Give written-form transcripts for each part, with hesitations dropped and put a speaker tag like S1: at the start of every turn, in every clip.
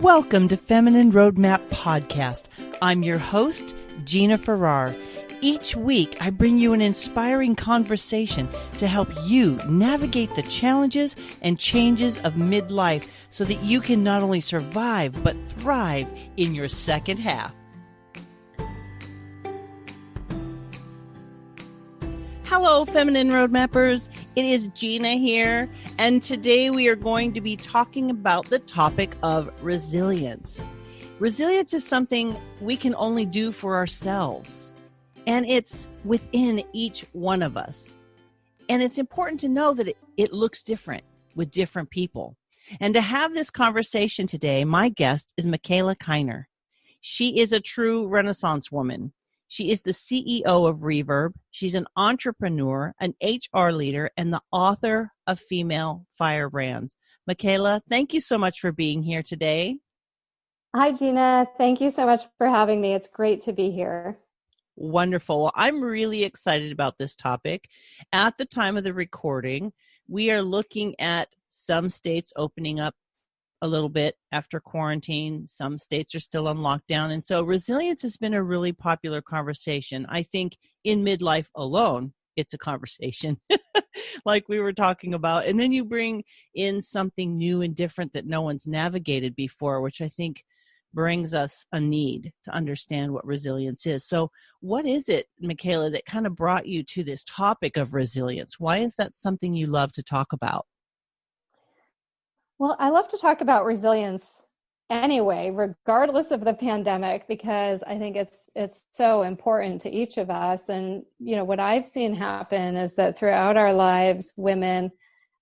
S1: Welcome to Feminine Roadmap Podcast. I'm your host, Gina-r-Farrar. Each week, I bring you an inspiring conversation to help you navigate the challenges and changes of midlife so that you can not only survive, but thrive in your second half. Hello, Feminine Roadmappers. It is Gina here, and today we are going to be talking about the topic of resilience. Resilience is something we can only do for ourselves, and it's within each one of us. And it's important to know that it looks different with different people. And to have this conversation today, my guest is mikaela-kiner. She is a true Renaissance woman. She is the CEO of Reverb. She's an entrepreneur, an HR leader, and the author of Female Firebrands. Mikaela, thank you so much for being here today.
S2: Hi, Gina. Thank you so much for having me. It's great to be here.
S1: Wonderful. Well, I'm really excited about this topic. At the time of the recording, we are looking at some states opening up a little bit after quarantine. Some states are still on lockdown. And so resilience has been a really popular conversation. I think in midlife alone, it's a conversation like we were talking about. And then you bring in something new and different that no one's navigated before, which I think brings us a need to understand what resilience is. So what is it, Mikaela, that kind of brought you to this topic of resilience? Why is that something you love to talk about?
S2: Well, I love to talk about resilience anyway, regardless of the pandemic, because I think it's so important to each of us. And, what I've seen happen is that throughout our lives, women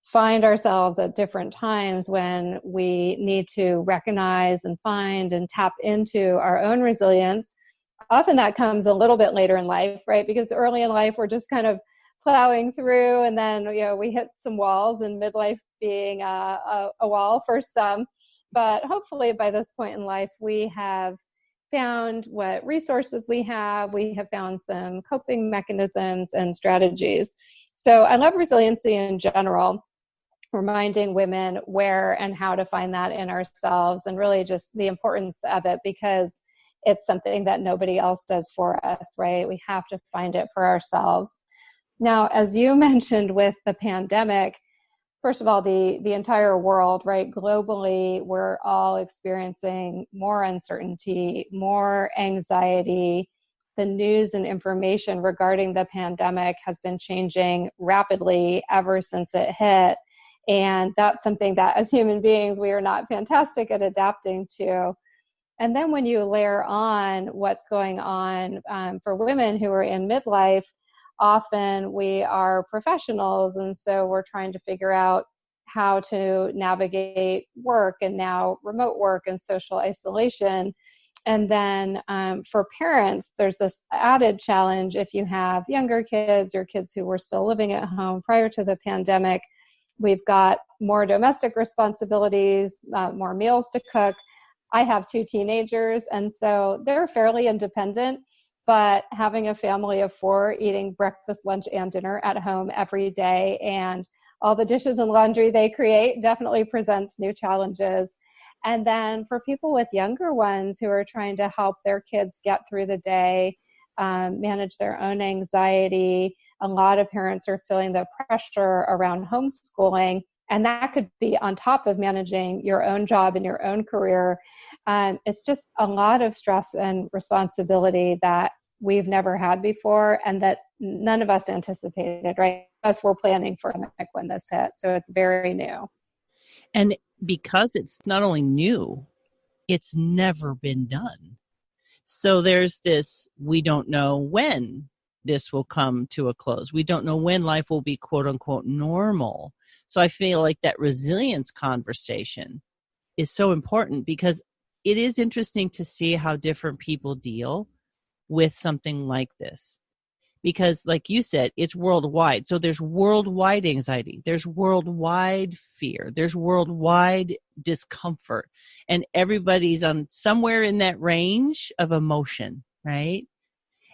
S2: find ourselves at different times when we need to recognize and find and tap into our own resilience. Often that comes a little bit later in life, right? Because early in life, we're just kind of plowing through, and then we hit some walls, and midlife being a wall for some. But hopefully by this point in life, we have found what resources we have. We have found some coping mechanisms and strategies. So I love resiliency in general, reminding women where and how to find that in ourselves, and really just the importance of it, because it's something that nobody else does for us, right? We have to find it for ourselves. Now, as you mentioned with the pandemic, first of all, the entire world, right, globally, we're all experiencing more uncertainty, more anxiety. The news and information regarding the pandemic has been changing rapidly ever since it hit. And that's something that as human beings, we are not fantastic at adapting to. And then when you layer on what's going on for women who are in midlife, often we are professionals, and so we're trying to figure out how to navigate work, and now remote work and social isolation. And then for parents, there's this added challenge if you have younger kids or kids who were still living at home prior to the pandemic. We've got more domestic responsibilities, more meals to cook. I have 2 teenagers, and so they're fairly independent. But having a family of 4 eating breakfast, lunch, and dinner at home every day, and all the dishes and laundry they create definitely presents new challenges. And then for people with younger ones who are trying to help their kids get through the day, manage their own anxiety, a lot of parents are feeling the pressure around homeschooling. And that could be on top of managing your own job and your own career. It's just a lot of stress and responsibility that we've never had before, and that none of us anticipated, right? Us were planning for it when this hit. So it's very new.
S1: And because it's not only new, it's never been done. So there's this, we don't know when this will come to a close. We don't know when life will be quote unquote normal. So I feel like that resilience conversation is so important, because it is interesting to see how different people deal with something like this. Because like you said, it's worldwide. So there's worldwide anxiety, there's worldwide fear, there's worldwide discomfort, and everybody's on somewhere in that range of emotion, right?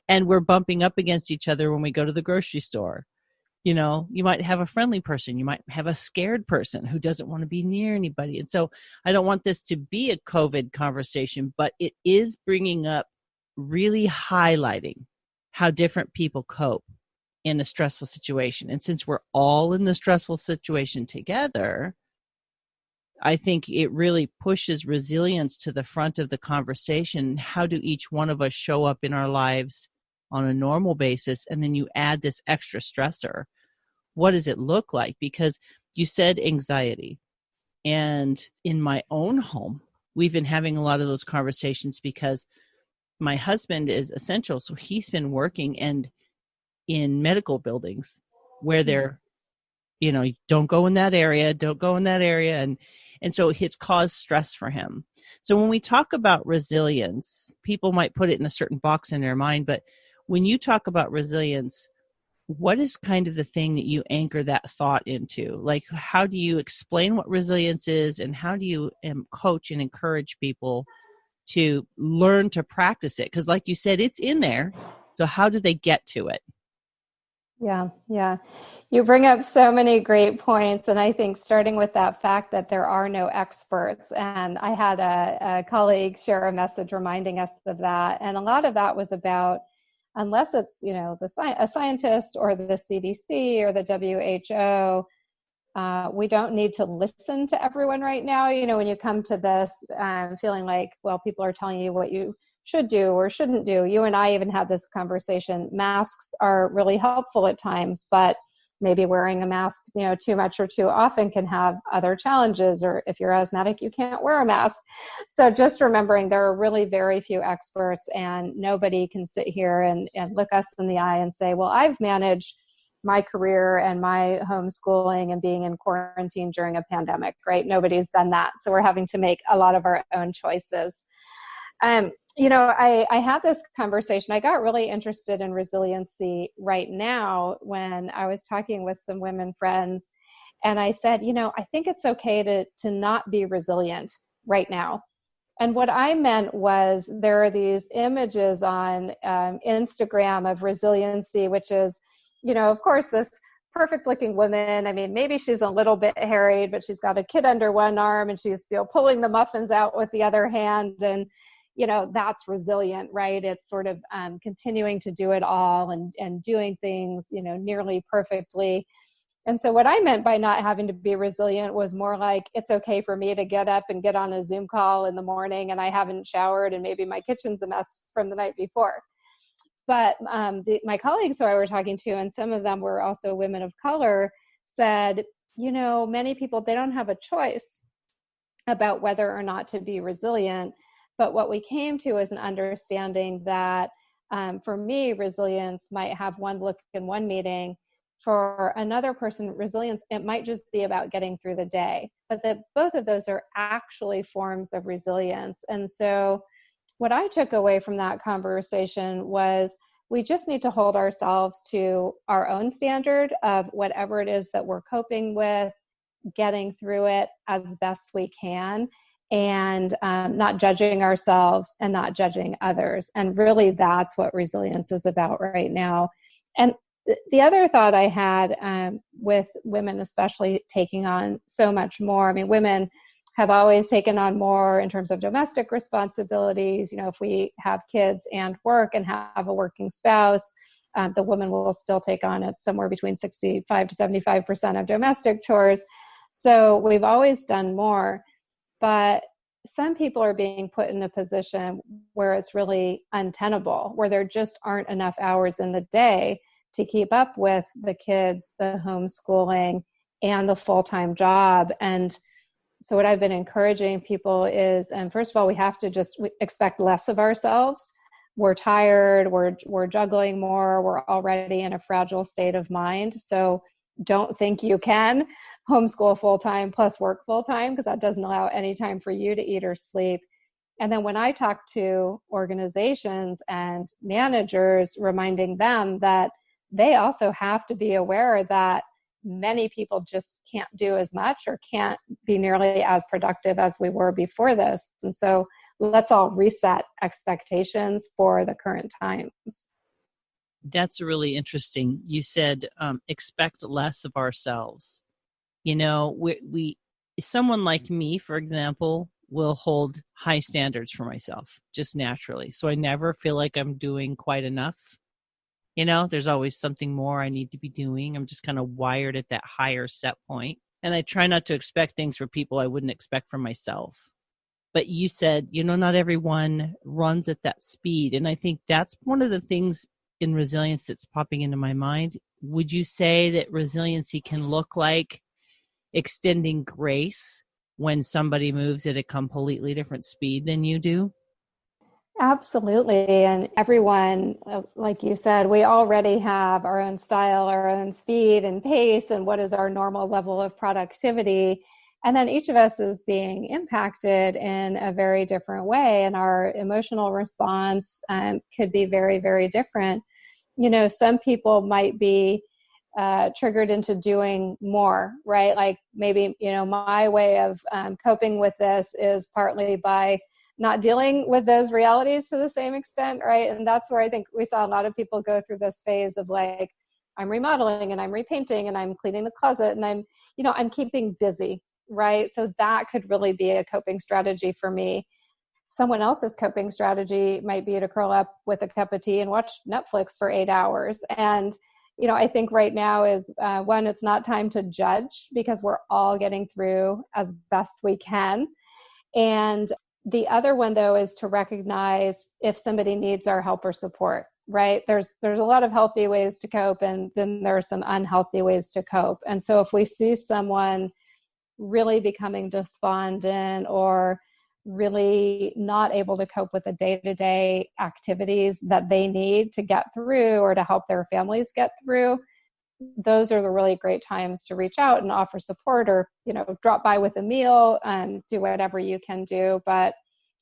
S1: And we're bumping up against each other when we go to the grocery store. You might have a friendly person. You might have a scared person who doesn't want to be near anybody. And so I don't want this to be a COVID conversation, but it is bringing up, really highlighting how different people cope in a stressful situation. And since we're all in the stressful situation together, I think it really pushes resilience to the front of the conversation. How do each one of us show up in our lives on a normal basis? And then you add this extra stressor. What does it look like? Because you said anxiety. And in my own home, we've been having a lot of those conversations because my husband is essential. So he's been working and in medical buildings where they're, don't go in that area, don't go in that area. And so it's caused stress for him. So when we talk about resilience, people might put it in a certain box in their mind, but when you talk about resilience, what is kind of the thing that you anchor that thought into? Like, how do you explain what resilience is, and how do you coach and encourage people to learn to practice it? Because like you said, it's in there. So how do they get to it?
S2: Yeah. You bring up so many great points. And I think starting with that fact that there are no experts. And I had a colleague share a message reminding us of that. And a lot of that was about, unless it's, a scientist or the CDC or the WHO, we don't need to listen to everyone right now. When you come to this, feeling like, well, people are telling you what you should do or shouldn't do. You and I even had this conversation. Masks are really helpful at times, but maybe wearing a mask, too much or too often can have other challenges. Or if you're asthmatic, you can't wear a mask. So just remembering there are really very few experts, and nobody can sit here and look us in the eye and say, well, I've managed my career and my homeschooling and being in quarantine during a pandemic, right? Nobody's done that. So we're having to make a lot of our own choices. I had this conversation. I got really interested in resiliency right now when I was talking with some women friends, and I said, I think it's okay to not be resilient right now. And what I meant was, there are these images on Instagram of resiliency, which is, of course, this perfect looking woman. I mean, maybe she's a little bit harried, but she's got a kid under one arm and she's pulling the muffins out with the other hand. And that's resilient, right? It's sort of continuing to do it all and doing things, nearly perfectly. And so what I meant by not having to be resilient was more like, it's okay for me to get up and get on a Zoom call in the morning and I haven't showered and maybe my kitchen's a mess from the night before. But my colleagues who I were talking to, and some of them were also women of color, said, many people, they don't have a choice about whether or not to be resilient. But what we came to is an understanding that for me, resilience might have one look in one meeting. For another person, resilience, it might just be about getting through the day. But that both of those are actually forms of resilience. And so what I took away from that conversation was, we just need to hold ourselves to our own standard of whatever it is that we're coping with, getting through it as best we can, and not judging ourselves and not judging others. And really, that's what resilience is about right now. And the other thought I had with women, especially taking on so much more, I mean, women have always taken on more in terms of domestic responsibilities. If we have kids and work and have a working spouse, the woman will still take on it somewhere between 65 to 75% of domestic chores. So we've always done more. But some people are being put in a position where it's really untenable, where there just aren't enough hours in the day to keep up with the kids, the homeschooling, and the full-time job. And so what I've been encouraging people is, and first of all, we have to just expect less of ourselves. We're tired, we're juggling more, we're already in a fragile state of mind. So don't think you can homeschool full-time plus work full-time, because that doesn't allow any time for you to eat or sleep. And then when I talk to organizations and managers, reminding them that they also have to be aware that many people just can't do as much or can't be nearly as productive as we were before this. And so let's all reset expectations for the current times.
S1: That's really interesting. You said expect less of ourselves. You know, we someone like me, for example, will hold high standards for myself just naturally. So I never feel like I'm doing quite enough. You know, there's always something more I need to be doing. I'm just kind of wired at that higher set point. And I try not to expect things for people I wouldn't expect from myself. But you said, you know, not everyone runs at that speed. And I think that's one of the things in resilience that's popping into my mind. Would you say that resiliency can look like extending grace when somebody moves at a completely different speed than you do?
S2: Absolutely. And everyone, like you said, we already have our own style, our own speed and pace, and what is our normal level of productivity. And then each of us is being impacted in a very different way. And our emotional response could be very, very different. You know, some people might be triggered into doing more, right? Like maybe, you know, my way of coping with this is partly by not dealing with those realities to the same extent, right? And that's where I think we saw a lot of people go through this phase of like, I'm remodeling and I'm repainting and I'm cleaning the closet and I'm, you know, I'm keeping busy, right? So that could really be a coping strategy for me. Someone else's coping strategy might be to curl up with a cup of tea and watch Netflix for 8 hours. And, you know, I think right now is one, it's not time to judge because we're all getting through as best we can. And the other one, though, is to recognize if somebody needs our help or support, right? There's a lot of healthy ways to cope, and then there are some unhealthy ways to cope. And so if we see someone really becoming despondent or really not able to cope with the day-to-day activities that they need to get through or to help their families get through, those are the really great times to reach out and offer support or, you know, drop by with a meal and do whatever you can do. But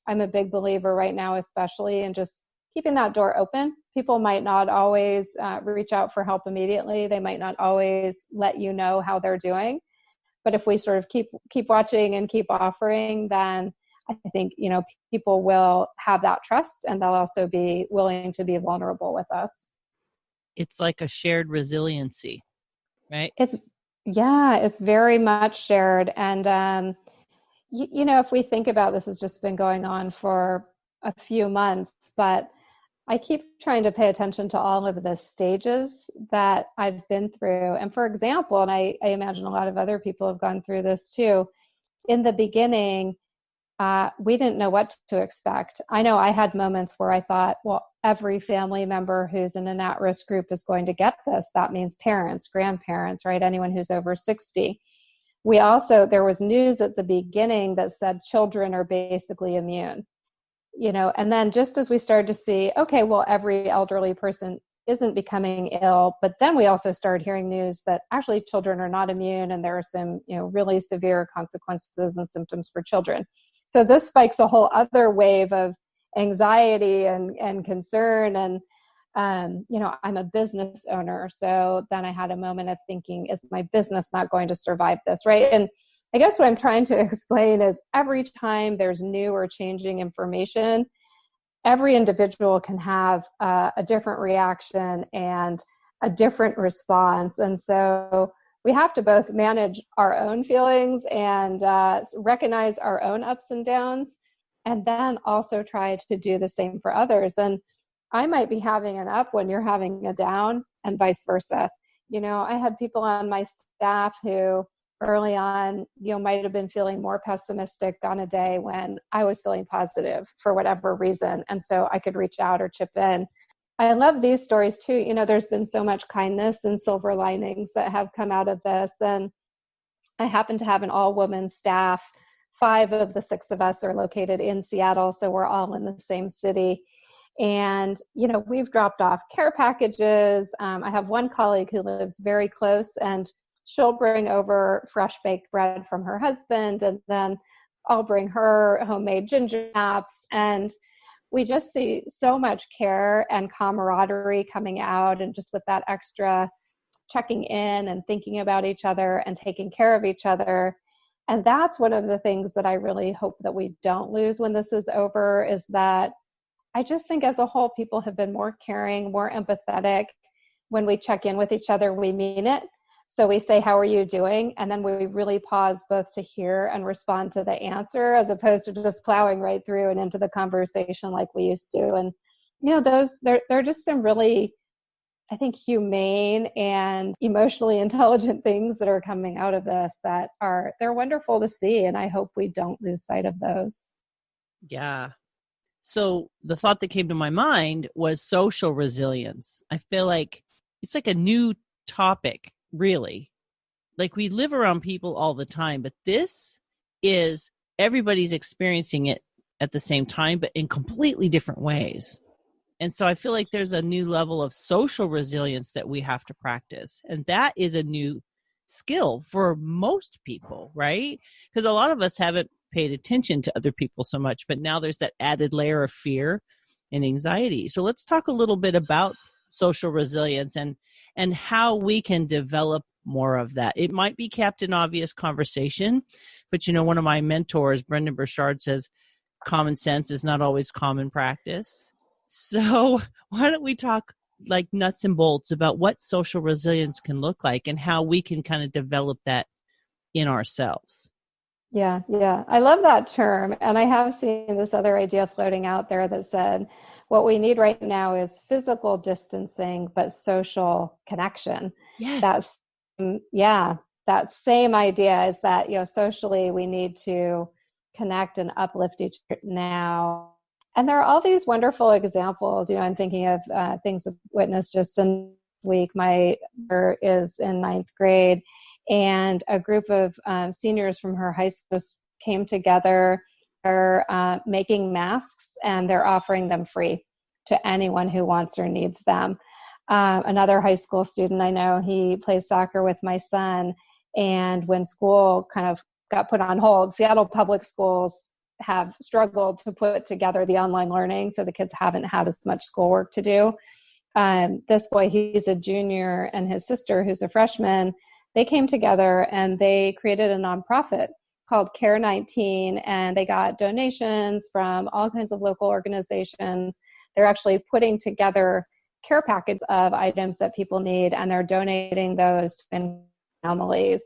S2: I'm a big believer right now, especially in just keeping that door open. People might not always reach out for help immediately. They might not always let you know how they're doing. But if we sort of keep watching and keep offering, then I think, you know, people will have that trust and they'll also be willing to be vulnerable with us.
S1: It's like a shared resiliency, right?
S2: It's very much shared. And, you know, if we think about this, has just been going on for a few months, but I keep trying to pay attention to all of the stages that I've been through. And for example, and I imagine a lot of other people have gone through this too, in the beginning, we didn't know what to expect. I know I had moments where I thought, well, every family member who's in an at-risk group is going to get this. That means parents, grandparents, right? Anyone who's over 60. There was news at the beginning that said children are basically immune, you know, and then just as we started to see, okay, well, every elderly person isn't becoming ill, but then we also started hearing news that actually children are not immune and there are some, you know, really severe consequences and symptoms for children. So this spikes a whole other wave of anxiety and concern. And, you know, I'm a business owner. So then I had a moment of thinking, is my business not going to survive this, right? And I guess what I'm trying to explain is every time there's new or changing information, every individual can have a different reaction and a different response. And so we have to both manage our own feelings and recognize our own ups and downs, and then also try to do the same for others. And I might be having an up when you're having a down and vice versa. You know, I had people on my staff who early on, you know, might have been feeling more pessimistic on a day when I was feeling positive for whatever reason. And so I could reach out or chip in. I love these stories too. You know, there's been so much kindness and silver linings that have come out of this. And I happen to have an all-woman staff. 5 of the 6 of us are located in Seattle, so we're all in the same city. And, you know, we've dropped off care packages. I have one colleague who lives very close, and she'll bring over fresh baked bread from her husband, and then I'll bring her homemade ginger snaps. And we just see so much care and camaraderie coming out, and just with that extra checking in and thinking about each other and taking care of each other. And that's one of the things that I really hope that we don't lose when this is over, is that I just think as a whole, people have been more caring, more empathetic. When we check in with each other, we mean it. So we say, how are you doing? And then we really pause both to hear and respond to the answer, as opposed to just plowing right through and into the conversation like we used to. And, they're just some really, I think, humane and emotionally intelligent things that are coming out of this they're wonderful to see. And I hope we don't lose sight of those.
S1: Yeah. So the thought that came to my mind was social resilience. I feel like it's like a new topic, really. Like we live around people all the time, but this is everybody's experiencing it at the same time, but in completely different ways. And so I feel like there's a new level of social resilience that we have to practice. And that is a new skill for most people, right? Because a lot of us haven't paid attention to other people so much, but now there's that added layer of fear and anxiety. So let's talk a little bit about social resilience and how we can develop more of that. It might be Captain Obvious conversation, but one of my mentors, Brendan Burchard, says common sense is not always common practice. So why don't we talk like nuts and bolts about what social resilience can look like and how we can kind of develop that in ourselves?
S2: Yeah. I love that term. And I have seen this other idea floating out there that said, what we need right now is physical distancing, but social connection.
S1: Yes.
S2: That same idea is that, socially we need to connect and uplift each other now. And there are all these wonderful examples. I'm thinking of things I've witnessed just in the week. My daughter is in 9th grade, and a group of seniors from her high school came together. They're making masks, and they're offering them free to anyone who wants or needs them. Another high school student I know, he plays soccer with my son, and when school kind of got put on hold, Seattle public schools have struggled to put together the online learning, so the kids haven't had as much schoolwork to do. This boy, he's a junior, and his sister, who's a freshman, they came together and they created a nonprofit called Care 19, and they got donations from all kinds of local organizations. They're actually putting together care packets of items that people need, and they're donating those to families.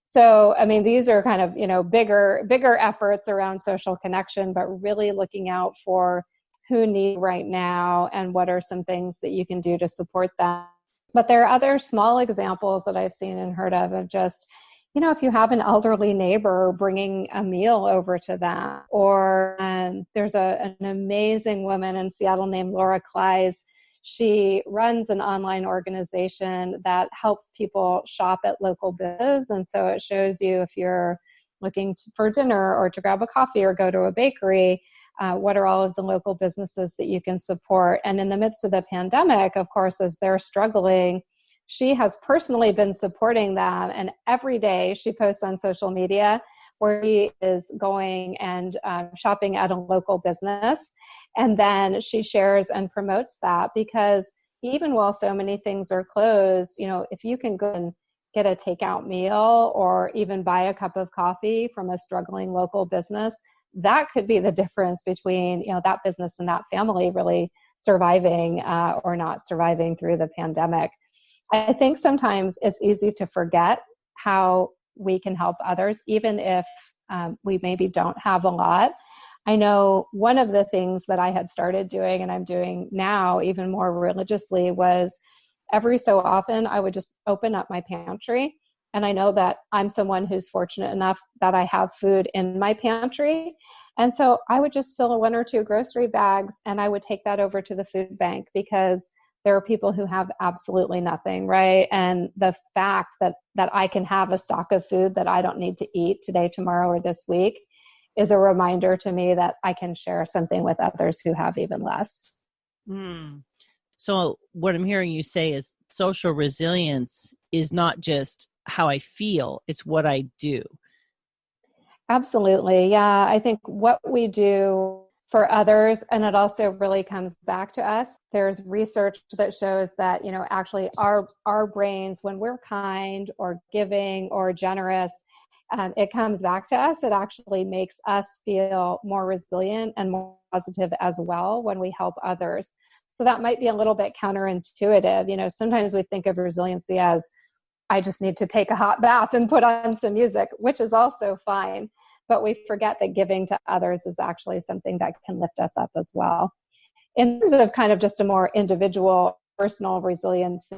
S2: So, these are kind of, bigger efforts around social connection, but really looking out for who needs right now and what are some things that you can do to support them. But there are other small examples that I've seen and heard of just, if you have an elderly neighbor, bringing a meal over to them. Or there's an amazing woman in Seattle named Laura Kleiss. She runs an online organization that helps people shop at local businesses. And so it shows you, if you're looking for dinner or to grab a coffee or go to a bakery, what are all of the local businesses that you can support. And in the midst of the pandemic, of course, as they're struggling, she has personally been supporting them. And every day she posts on social media where she is going and shopping at a local business. And then she shares and promotes that, because even while so many things are closed, if you can go and get a takeout meal or even buy a cup of coffee from a struggling local business, that could be the difference between, that business and that family really surviving or not surviving through the pandemic. I think sometimes it's easy to forget how we can help others, even if we maybe don't have a lot. I know one of the things that I had started doing, and I'm doing now even more religiously, was every so often I would just open up my pantry. And I know that I'm someone who's fortunate enough that I have food in my pantry. And so I would just fill 1 or 2 grocery bags and I would take that over to the food bank, because there are people who have absolutely nothing, right? And the fact that I can have a stock of food that I don't need to eat today, tomorrow, or this week is a reminder to me that I can share something with others who have even less.
S1: So what I'm hearing you say is social resilience is not just how I feel, it's what I do.
S2: Absolutely. Yeah. I think what we do for others, and it also really comes back to us. There's research that shows that, actually our brains, when we're kind or giving or generous, it comes back to us. It actually makes us feel more resilient and more positive as well when we help others. So that might be a little bit counterintuitive. Sometimes we think of resiliency as, I just need to take a hot bath and put on some music, which is also fine. But we forget that giving to others is actually something that can lift us up as well. In terms of kind of just a more individual, personal resilience,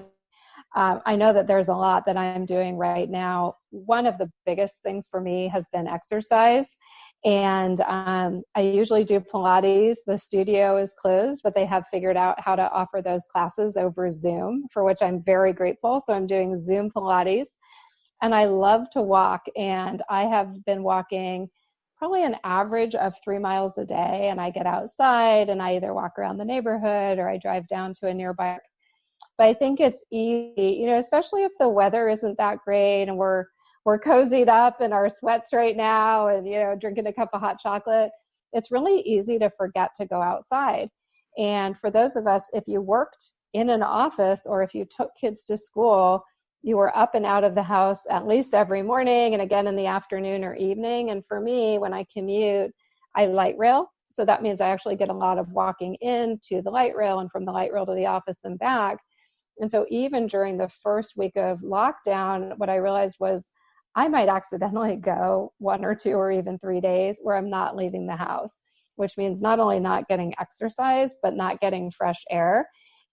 S2: I know that there's a lot that I'm doing right now. One of the biggest things for me has been exercise. And I usually do Pilates. The studio is closed, but they have figured out how to offer those classes over Zoom, for which I'm very grateful. So I'm doing Zoom Pilates. And I love to walk. And I have been walking probably an average of 3 miles a day. And I get outside and I either walk around the neighborhood or I drive down to a nearby park. But I think it's easy, especially if the weather isn't that great and we're cozied up in our sweats right now and, drinking a cup of hot chocolate. It's really easy to forget to go outside. And for those of us, if you worked in an office or if you took kids to school, you were up and out of the house at least every morning and again in the afternoon or evening. And for me, when I commute, I light rail. So that means I actually get a lot of walking into the light rail and from the light rail to the office and back. And so even during the first week of lockdown, what I realized was I might accidentally go 1 or 2 or even 3 days where I'm not leaving the house, which means not only not getting exercise, but not getting fresh air.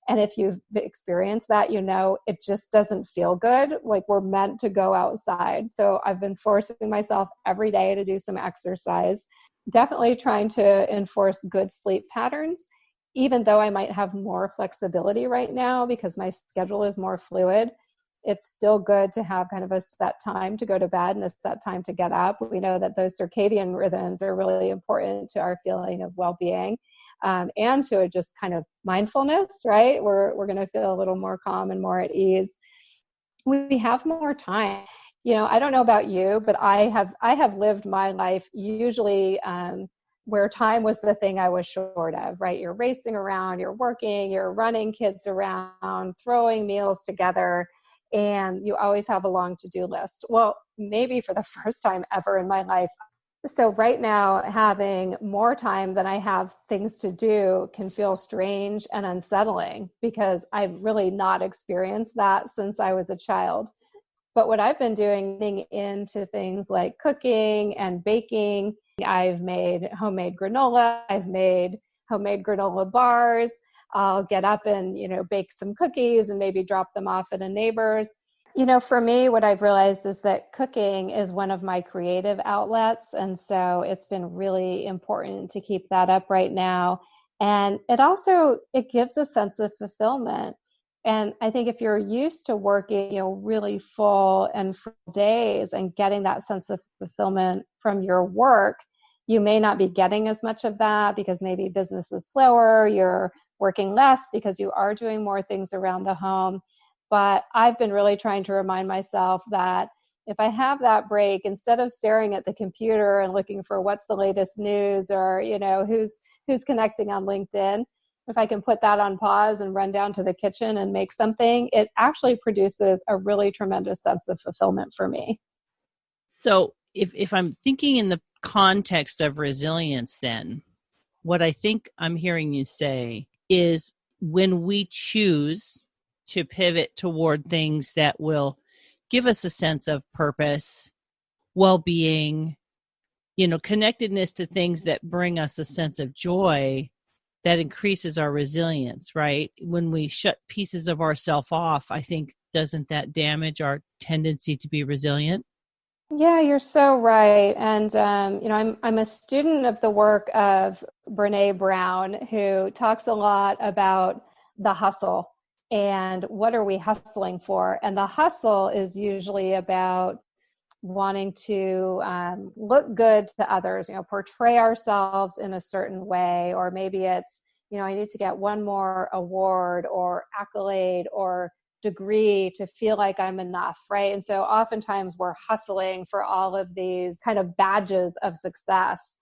S2: And if you've experienced that, it just doesn't feel good. Like we're meant to go outside. So I've been forcing myself every day to do some exercise, definitely trying to enforce good sleep patterns, even though I might have more flexibility right now because my schedule is more fluid. It's still good to have kind of a set time to go to bed and a set time to get up. We know that those circadian rhythms are really important to our feeling of well-being, and to just kind of mindfulness, right? We're going to feel a little more calm and more at ease. We have more time. I don't know about you, but I have lived my life usually where time was the thing I was short of, right? You're racing around, you're working, you're running kids around, throwing meals together, and you always have a long to-do list. Well, maybe for the first time ever in my life. So right now, having more time than I have things to do can feel strange and unsettling because I've really not experienced that since I was a child. But what I've been doing, getting into things like cooking and baking, I've made homemade granola, I've made homemade granola bars. I'll get up and, bake some cookies and maybe drop them off at a neighbor's. For me, what I've realized is that cooking is one of my creative outlets. And so it's been really important to keep that up right now. And it gives a sense of fulfillment. And I think if you're used to working, really full and full days and getting that sense of fulfillment from your work, you may not be getting as much of that because maybe business is slower, you're working less because you are doing more things around the home. But I've been really trying to remind myself that if I have that break, instead of staring at the computer and looking for what's the latest news or, who's connecting on LinkedIn, if I can put that on pause and run down to the kitchen and make something, it actually produces a really tremendous sense of fulfillment for me.
S1: So if I'm thinking in the context of resilience, then what I think I'm hearing you say is when we choose to pivot toward things that will give us a sense of purpose, well-being, connectedness to things that bring us a sense of joy, that increases our resilience, right? When we shut pieces of ourselves off, I think, doesn't that damage our tendency to be resilient?
S2: Yeah, you're so right. And, I'm a student of the work of Brene Brown, who talks a lot about the hustle and what are we hustling for? And the hustle is usually about wanting to look good to others, portray ourselves in a certain way, or maybe it's, I need to get one more award or accolade or degree to feel like I'm enough, right? And so oftentimes we're hustling for all of these kind of badges of success.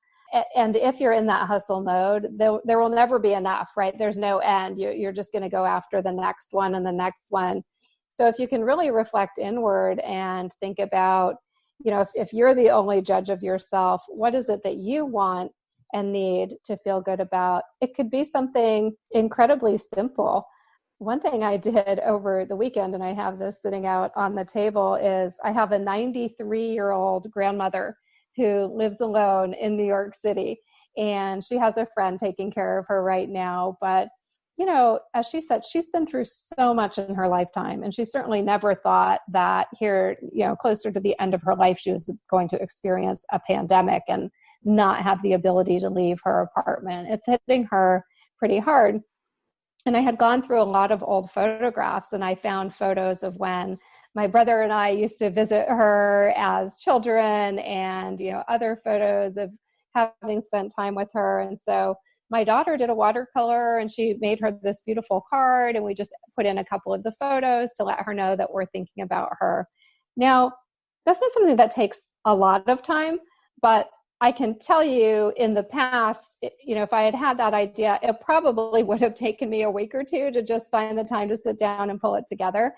S2: And if you're in that hustle mode, there will never be enough, right? There's no end. You're just going to go after the next one and the next one. So if you can really reflect inward and think about, if you're the only judge of yourself, what is it that you want and need to feel good about? It could be something incredibly simple. One thing I did over the weekend, and I have this sitting out on the table, is I have a 93-year-old grandmother who lives alone in New York City, and she has a friend taking care of her right now. But as she said, she's been through so much in her lifetime, and she certainly never thought that here, closer to the end of her life, she was going to experience a pandemic and not have the ability to leave her apartment. It's hitting her pretty hard. And I had gone through a lot of old photographs, and I found photos of when my brother and I used to visit her as children, and, other photos of having spent time with her. And so my daughter did a watercolor, and she made her this beautiful card, and we just put in a couple of the photos to let her know that we're thinking about her. Now, that's not something that takes a lot of time, but I can tell you in the past, if I had had that idea, it probably would have taken me a week or two to just find the time to sit down and pull it together.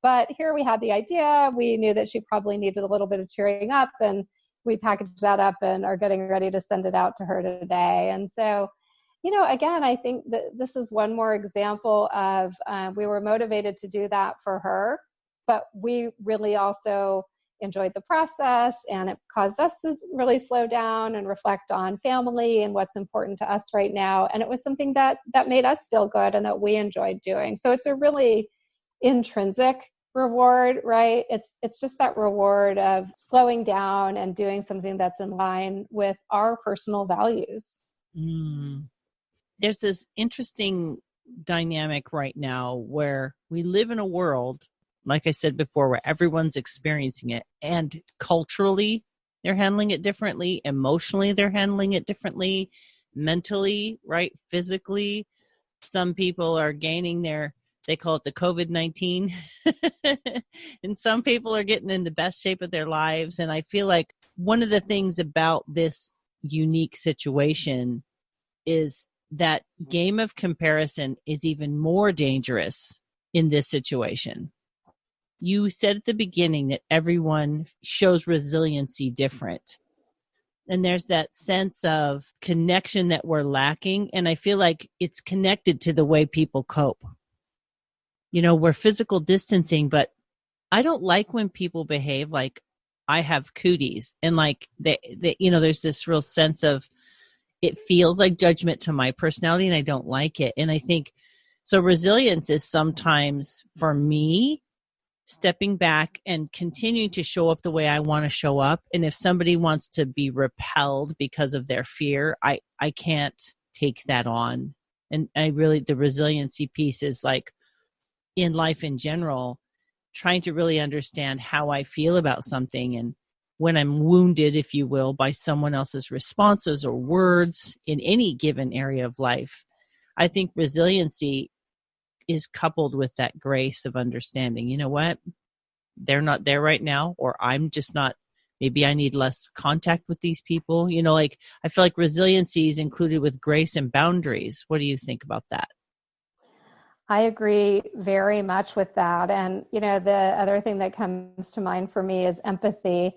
S2: But here we had the idea. We knew that she probably needed a little bit of cheering up, and we packaged that up and are getting ready to send it out to her today. And so, again, I think that this is one more example of we were motivated to do that for her, but we really also enjoyed the process, and it caused us to really slow down and reflect on family and what's important to us right now. And it was something that made us feel good and that we enjoyed doing. So it's a really intrinsic reward, right? It's just that reward of slowing down and doing something that's in line with our personal values.
S1: There's this interesting dynamic right now where we live in a world, like I said before, where everyone's experiencing it, and culturally they're handling it differently, emotionally they're handling it differently, mentally, right? Physically, some people are gaining they call it the COVID-19, and some people are getting in the best shape of their lives. And I feel like one of the things about this unique situation is that game of comparison is even more dangerous in this situation. You said at the beginning that everyone shows resiliency different. And there's that sense of connection that we're lacking. And I feel like it's connected to the way people cope. We're physical distancing, but I don't like when people behave like I have cooties, and like they there's this real sense of, it feels like judgment to my personality, and I don't like it. And I think, so resilience is sometimes, for me, stepping back and continuing to show up the way I want to show up. And if somebody wants to be repelled because of their fear, I can't take that on. And the resiliency piece is like, in life in general, trying to really understand how I feel about something. And when I'm wounded, if you will, by someone else's responses or words in any given area of life, I think resiliency is coupled with that grace of understanding, you know what, they're not there right now, or I'm just not, maybe I need less contact with these people. I feel like resiliency is included with grace and boundaries. What do you think about that?
S2: I agree very much with that. And, the other thing that comes to mind for me is empathy.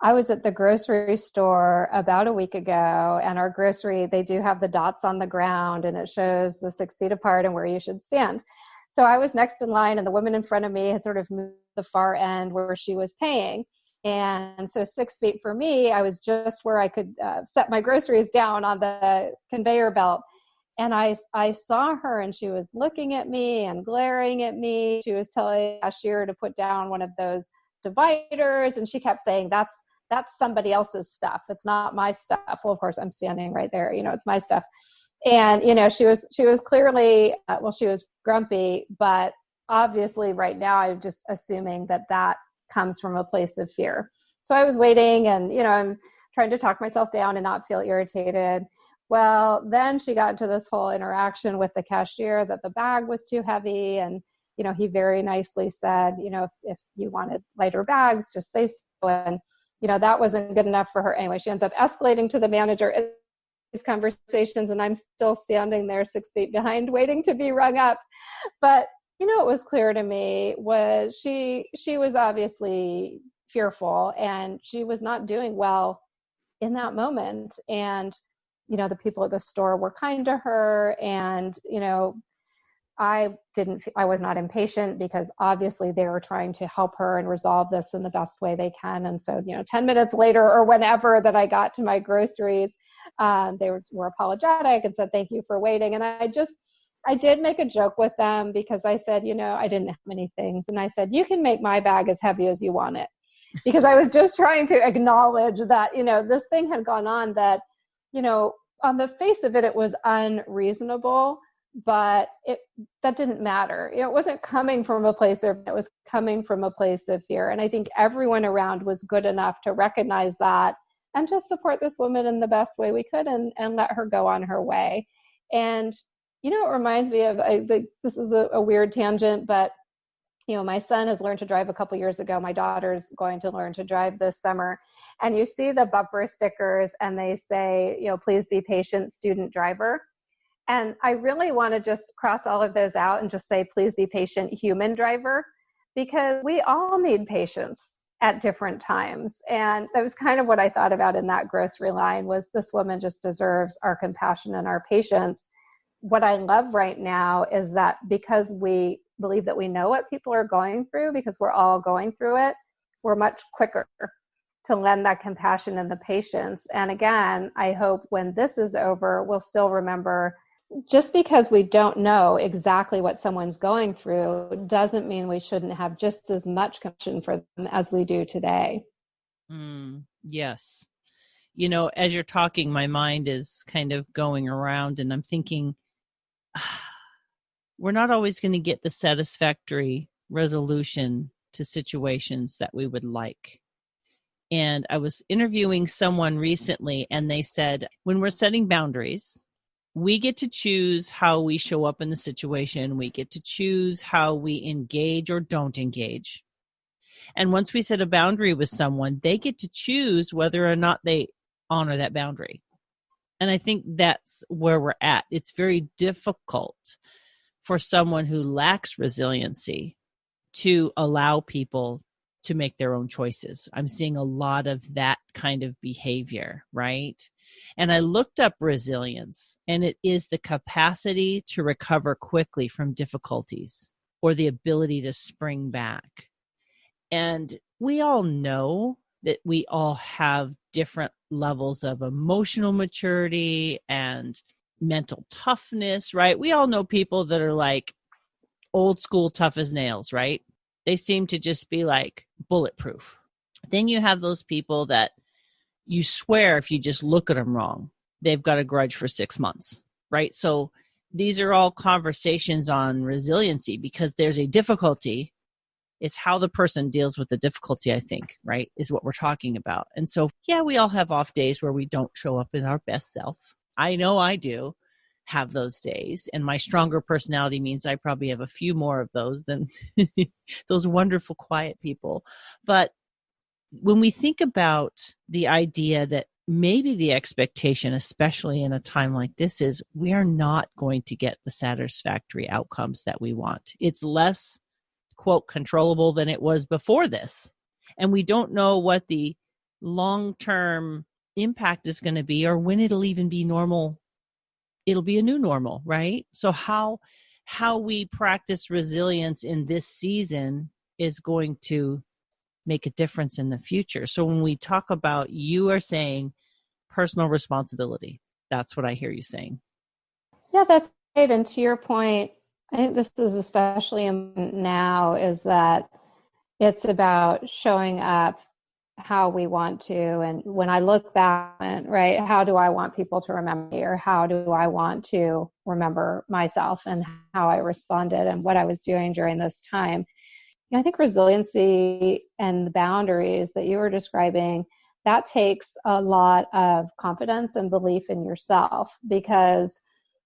S2: I was at the grocery store about a week ago, and our grocery, they do have the dots on the ground, and it shows the 6 feet apart and where you should stand. So I was next in line, and the woman in front of me had sort of moved the far end where she was paying. And so 6 feet for me, I was just where I could set my groceries down on the conveyor belt. And I saw her, and she was looking at me and glaring at me. She was telling the cashier to put down one of those dividers, and she kept saying, that's somebody else's stuff. It's not my stuff. Well, of course, I'm standing right there. It's my stuff. And, she was clearly, she was grumpy, but obviously right now I'm just assuming that comes from a place of fear. So I was waiting, and, I'm trying to talk myself down and not feel irritated. Well, then she got into this whole interaction with the cashier that the bag was too heavy. And, he very nicely said, if you wanted lighter bags, just say so. And, that wasn't good enough for her. Anyway, she ends up escalating to the manager in these conversations, and I'm still standing there 6 feet behind waiting to be rung up. But, what was clear to me was she was obviously fearful, and she was not doing well in that moment. And, the people at the store were kind to her. And, I was not impatient, because obviously they were trying to help her and resolve this in the best way they can. And so, 10 minutes later or whenever that I got to my groceries, they were apologetic and said, thank you for waiting. And I did make a joke with them, because I said, I didn't have many things. And I said, you can make my bag as heavy as you want it. Because I was just trying to acknowledge that, this thing had gone on that, on the face of it, it was unreasonable, but that didn't matter. It wasn't coming from a place of, it was coming from a place of fear. And I think everyone around was good enough to recognize that and just support this woman in the best way we could, and let her go on her way. And, it reminds me of, this is a weird tangent, but, my son has learned to drive a couple years ago. My daughter's going to learn to drive this summer. And you see the bumper stickers and they say, please be patient, student driver. And I really want to just cross all of those out and just say, please be patient, human driver, because we all need patience at different times. And that was kind of what I thought about in that grocery line, was this woman just deserves our compassion and our patience. What I love right now is that because we believe that we know what people are going through, because we're all going through it, we're much quicker to lend that compassion and the patience. And again, I hope when this is over, we'll still remember, just because we don't know exactly what someone's going through doesn't mean we shouldn't have just as much compassion for them as we do today.
S1: Yes. As you're talking, my mind is kind of going around, and I'm thinking, we're not always going to get the satisfactory resolution to situations that we would like. And I was interviewing someone recently, and they said, when we're setting boundaries, we get to choose how we show up in the situation. We get to choose how we engage or don't engage. And once we set a boundary with someone, they get to choose whether or not they honor that boundary. And I think that's where we're at. It's very difficult for someone who lacks resiliency to allow people to make their own choices. I'm seeing a lot of that kind of behavior, right? And I looked up resilience, and it is the capacity to recover quickly from difficulties, or the ability to spring back. And we all know that we all have different levels of emotional maturity and mental toughness, right? We all know people that are like old school tough as nails, right? They seem to just be like bulletproof. Then you have those people that you swear if you just look at them wrong, they've got a grudge for 6 months, right? So these are all conversations on resiliency, because there's a difficulty. It's how the person deals with the difficulty, I think, right, is what we're talking about. And so, yeah, we all have off days where we don't show up in our best self. I know I do have those days, and my stronger personality means I probably have a few more of those than those wonderful, quiet people. But when we think about the idea that maybe the expectation, especially in a time like this, is we are not going to get the satisfactory outcomes that we want. It's less, quote, controllable than it was before this. And we don't know what the long-term impact is going to be, or when it'll even be normal. It'll be a new normal, right? So how we practice resilience in this season is going to make a difference in the future. So when we talk about, you are saying personal responsibility. That's what I hear you saying.
S2: Yeah, that's great. And to your point, I think this is especially important now, is that it's about showing up how we want to. And when I look back, right, how do I want people to remember me, or how do I want to remember myself and how I responded and what I was doing during this time? I think resiliency and the boundaries that you were describing, that takes a lot of confidence and belief in yourself, because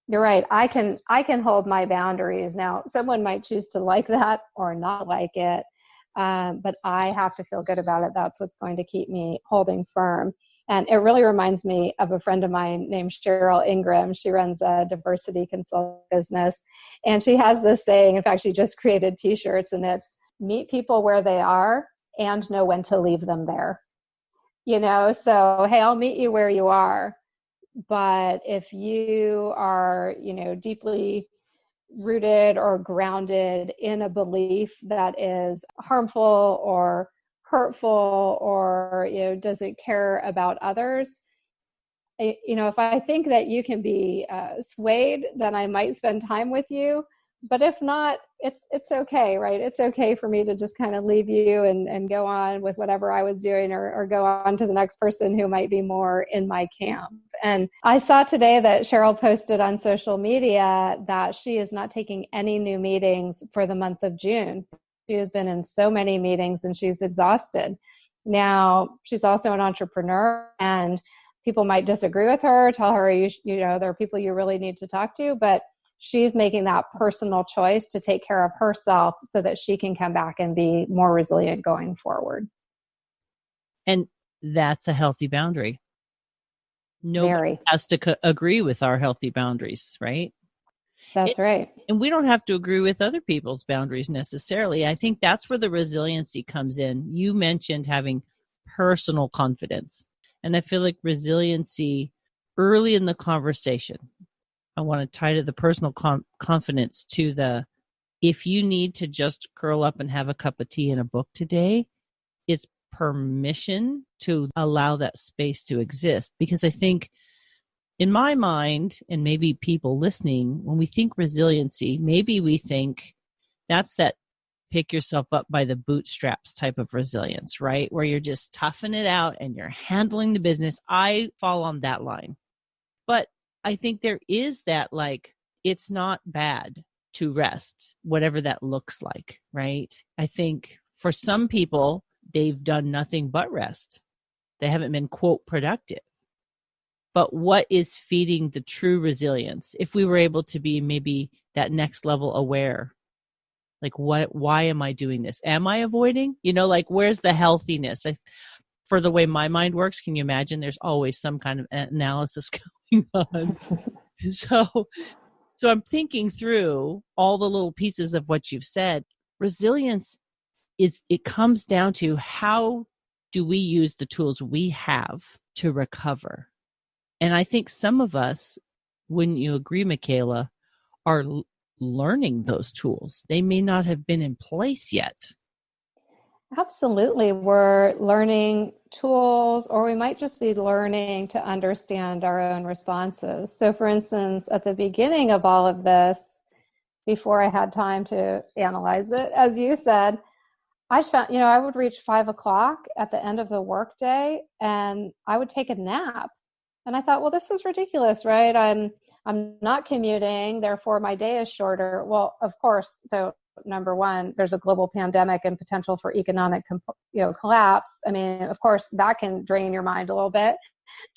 S2: you're right. I can hold my boundaries. Now, someone might choose to like that or not like it, but I have to feel good about it. That's what's going to keep me holding firm. And it really reminds me of a friend of mine named Cheryl Ingram. She runs a diversity consulting business, and she has this saying. In fact, she just created t-shirts, and it's, meet people where they are and know when to leave them there. So, hey, I'll meet you where you are. But if you are, deeply rooted or grounded in a belief that is harmful or hurtful or, doesn't care about others, if I think that you can be swayed, then I might spend time with you. But if not, it's okay, right? It's okay for me to just kind of leave you and go on with whatever I was doing, or go on to the next person who might be more in my camp. And I saw today that Cheryl posted on social media that she is not taking any new meetings for the month of June. She has been in so many meetings and she's exhausted. Now, she's also an entrepreneur, and people might disagree with her, tell her, there are people you really need to talk to, but she's making that personal choice to take care of herself so that she can come back and be more resilient going forward.
S1: And that's a healthy boundary. Nobody
S2: Very.
S1: has to agree with our healthy boundaries, right?
S2: That's right.
S1: And we don't have to agree with other people's boundaries necessarily. I think that's where the resiliency comes in. You mentioned having personal confidence. And I feel like resiliency early in the conversation, I want to tie to the personal confidence to if you need to just curl up and have a cup of tea and a book today, it's permission to allow that space to exist. Because I think in my mind, and maybe people listening, when we think resiliency, maybe we think that's that pick yourself up by the bootstraps type of resilience, right? Where you're just toughing it out and you're handling the business. I fall on that line. But I think there is that, it's not bad to rest, whatever that looks like, right? I think for some people, they've done nothing but rest. They haven't been, quote, productive. But what is feeding the true resilience? If we were able to be maybe that next level aware, why am I doing this? Am I avoiding? Where's the healthiness? For the way my mind works, can you imagine there's always some kind of analysis going on? So I'm thinking through all the little pieces of what you've said. Resilience it comes down to how do we use the tools we have to recover? And I think some of us, wouldn't you agree, Mikaela, are learning those tools. They may not have been in place yet.
S2: Absolutely. We're learning tools, or we might just be learning to understand our own responses. So for instance, at the beginning of all of this, before I had time to analyze it, as you said, I just found, I would reach 5 o'clock at the end of the workday and I would take a nap. And I thought, well, this is ridiculous, right? I'm not commuting, therefore my day is shorter. Well, of course, so number one, there's a global pandemic and potential for economic collapse. I mean, of course, that can drain your mind a little bit,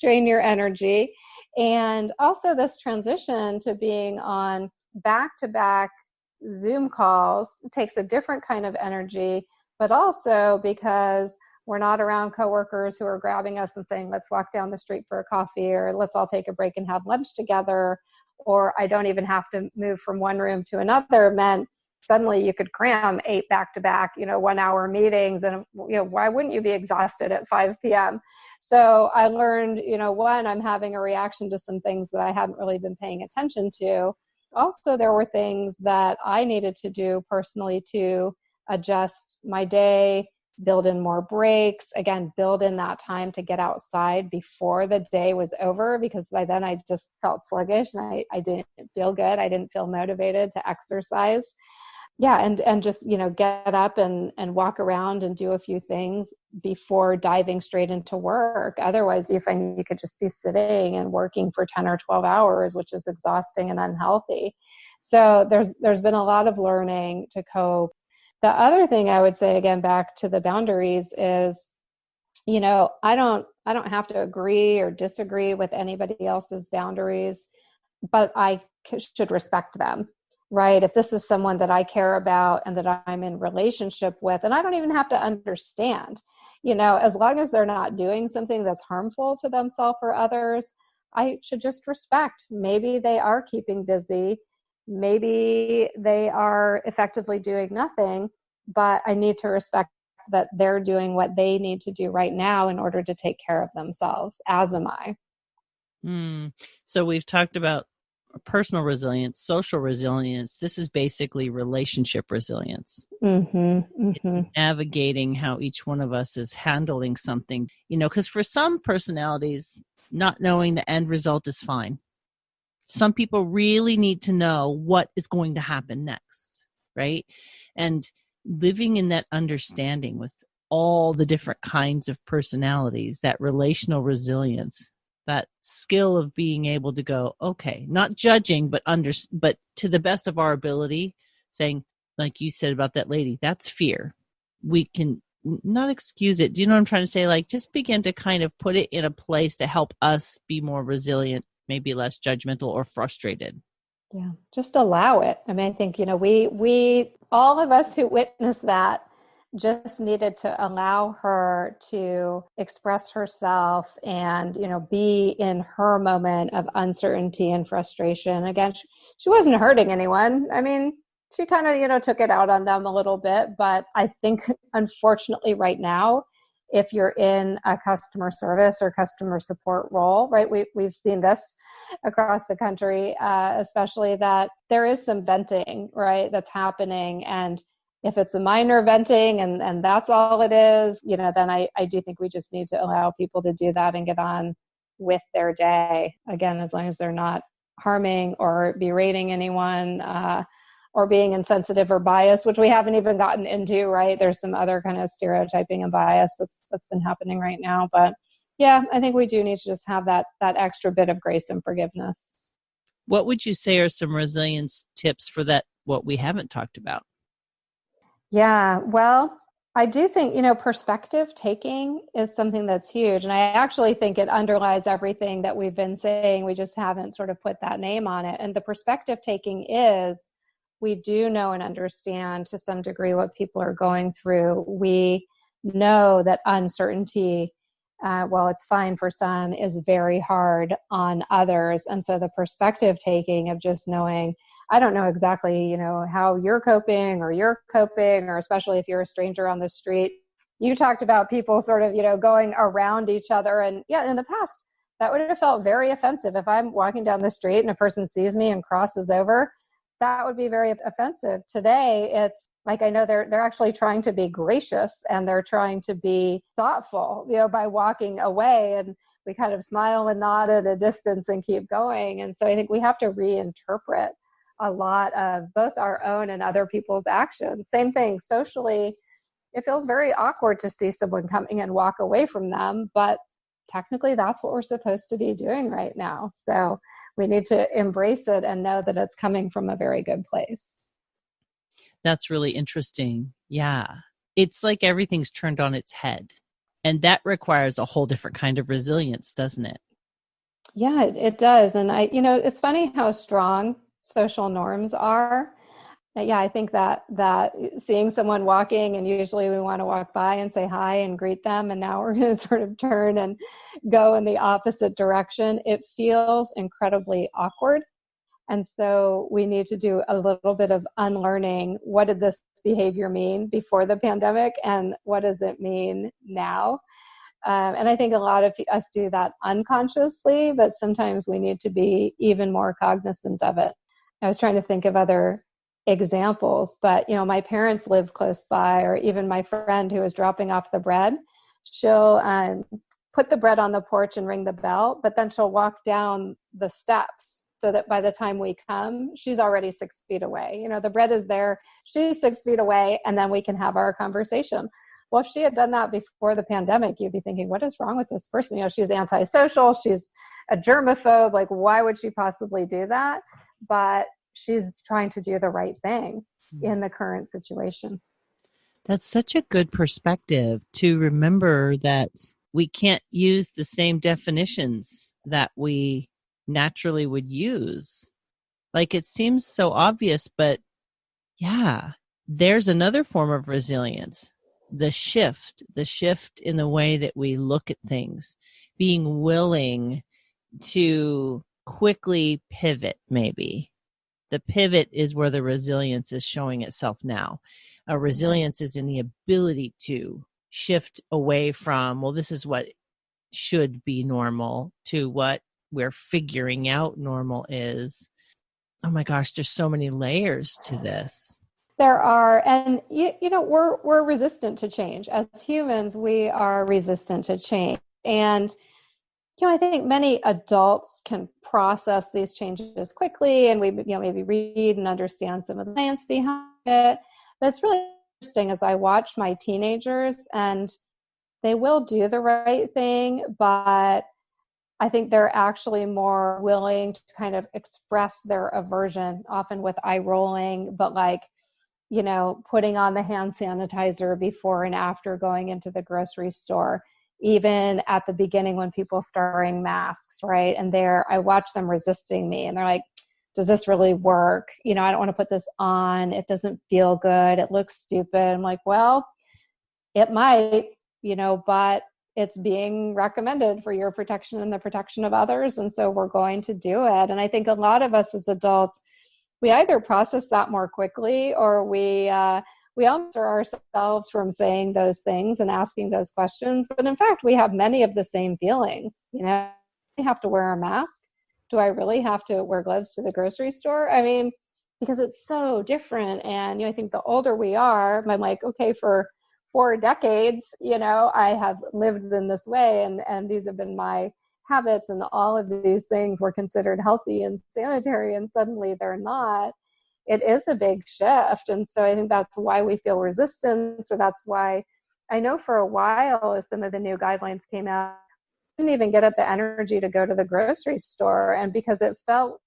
S2: drain your energy. And also this transition to being on back-to-back Zoom calls takes a different kind of energy, but also because we're not around coworkers who are grabbing us and saying, let's walk down the street for a coffee, or let's all take a break and have lunch together. Or I don't even have to move from one room to another, meant suddenly you could cram 8 back-to-back, 1-hour meetings. And, why wouldn't you be exhausted at 5 p.m.? So I learned, one, I'm having a reaction to some things that I hadn't really been paying attention to. Also, there were things that I needed to do personally to adjust my day, build in more breaks, again, build in that time to get outside before the day was over, because by then I just felt sluggish and I didn't feel good. I didn't feel motivated to exercise. Yeah. And just, get up and walk around and do a few things before diving straight into work. Otherwise, you find you could just be sitting and working for 10 or 12 hours, which is exhausting and unhealthy. So there's been a lot of learning to cope. The other thing I would say, again, back to the boundaries is, I don't have to agree or disagree with anybody else's boundaries, but I should respect them, right? If this is someone that I care about and that I'm in relationship with, and I don't even have to understand, as long as they're not doing something that's harmful to themselves or others, I should just respect. Maybe they are keeping busy. Maybe they are effectively doing nothing, but I need to respect that they're doing what they need to do right now in order to take care of themselves, as am I.
S1: So we've talked about personal resilience, social resilience. This is basically relationship resilience. It's navigating how each one of us is handling something, because for some personalities, not knowing the end result is fine. Some people really need to know what is going to happen next, right? And living in that understanding with all the different kinds of personalities, that relational resilience, that skill of being able to go, okay, not judging, but to the best of our ability, saying, like you said about that lady, that's fear. We can not excuse it. Do you know what I'm trying to say? Like, just begin to kind of put it in a place to help us be more resilient, maybe less judgmental or frustrated.
S2: Yeah, just allow it. I mean, I think, we all of us who witnessed that just needed to allow her to express herself and, be in her moment of uncertainty and frustration. Again, she wasn't hurting anyone. I mean, she kind of, took it out on them a little bit, but I think unfortunately right now, if you're in a customer service or customer support role, right, we've seen this across the country, especially that there is some venting, right, that's happening. And if it's a minor venting and that's all it is, then I do think we just need to allow people to do that and get on with their day. Again, as long as they're not harming or berating anyone, or being insensitive or biased, which we haven't even gotten into, right? There's some other kind of stereotyping and bias that's been happening right now. But yeah, I think we do need to just have that extra bit of grace and forgiveness.
S1: What would you say are some resilience tips for that, what we haven't talked about?
S2: Yeah, well, I do think, perspective taking is something that's huge. And I actually think it underlies everything that we've been saying. We just haven't sort of put that name on it. And the perspective taking is, we do know and understand to some degree what people are going through. We know that uncertainty, while it's fine for some, is very hard on others. And so the perspective taking of just knowing, I don't know exactly, how you're coping, or especially if you're a stranger on the street. You talked about people sort of, going around each other. And yeah, in the past, that would have felt very offensive. If I'm walking down the street and a person sees me and crosses over, that would be very offensive. Today, it's like, I know they're actually trying to be gracious and they're trying to be thoughtful, by walking away, and we kind of smile and nod at a distance and keep going. And so I think we have to reinterpret a lot of both our own and other people's actions. Same thing socially. It feels very awkward to see someone coming and walk away from them, but technically that's what we're supposed to be doing right now. So we need to embrace it and know that it's coming from a very good place.
S1: That's really interesting. Yeah. It's like everything's turned on its head. And that requires a whole different kind of resilience, doesn't it?
S2: Yeah, it does. And it's funny how strong social norms are. Yeah, I think that seeing someone walking, and usually we want to walk by and say hi and greet them, and now we're going to sort of turn and go in the opposite direction. It feels incredibly awkward. And so we need to do a little bit of unlearning. What did this behavior mean before the pandemic, and what does it mean now? And I think a lot of us do that unconsciously, but sometimes we need to be even more cognizant of it. I was trying to think of other examples, but my parents live close by, or even my friend who is dropping off the bread, she'll put the bread on the porch and ring the bell, but then she'll walk down the steps so that by the time we come, she's already 6 feet away. The bread is there, she's 6 feet away, and then we can have our conversation. Well, if she had done that before the pandemic, you'd be thinking, what is wrong with this person? She's antisocial, she's a germaphobe, like why would she possibly do that? But she's trying to do the right thing in the current situation.
S1: That's such a good perspective to remember that we can't use the same definitions that we naturally would use. Like, it seems so obvious, but yeah, there's another form of resilience. The shift in the way that we look at things, being willing to quickly pivot, maybe. The pivot is where the resilience is showing itself now. Resilience is in the ability to shift away from, well, this is what should be normal, to what we're figuring out normal is. Oh my gosh, there's so many layers to this.
S2: There are, and we're resistant to change. As humans, we are resistant to change. And I think many adults can process these changes quickly, and we maybe read and understand some of the science behind it. But it's really interesting as I watch my teenagers, and they will do the right thing, but I think they're actually more willing to kind of express their aversion, often with eye rolling, but putting on the hand sanitizer before and after going into the grocery store, even at the beginning when people start wearing masks, right? And I watch them resisting me, and they're like, does this really work? I don't want to put this on. It doesn't feel good. It looks stupid. I'm like, well, it might, but it's being recommended for your protection and the protection of others. And so we're going to do it. And I think a lot of us as adults, we either process that more quickly, or we answer ourselves from saying those things and asking those questions. But in fact, we have many of the same feelings. I have to wear a mask. Do I really have to wear gloves to the grocery store? I mean, because it's so different. And I think the older we are, I'm like, okay, for 4 decades, I have lived in this way, and these have been my habits, and all of these things were considered healthy and sanitary, and suddenly they're not. It is a big shift. And so I think that's why we feel resistance, or that's why I know for a while, as some of the new guidelines came out, I didn't even get up the energy to go to the grocery store. And because it felt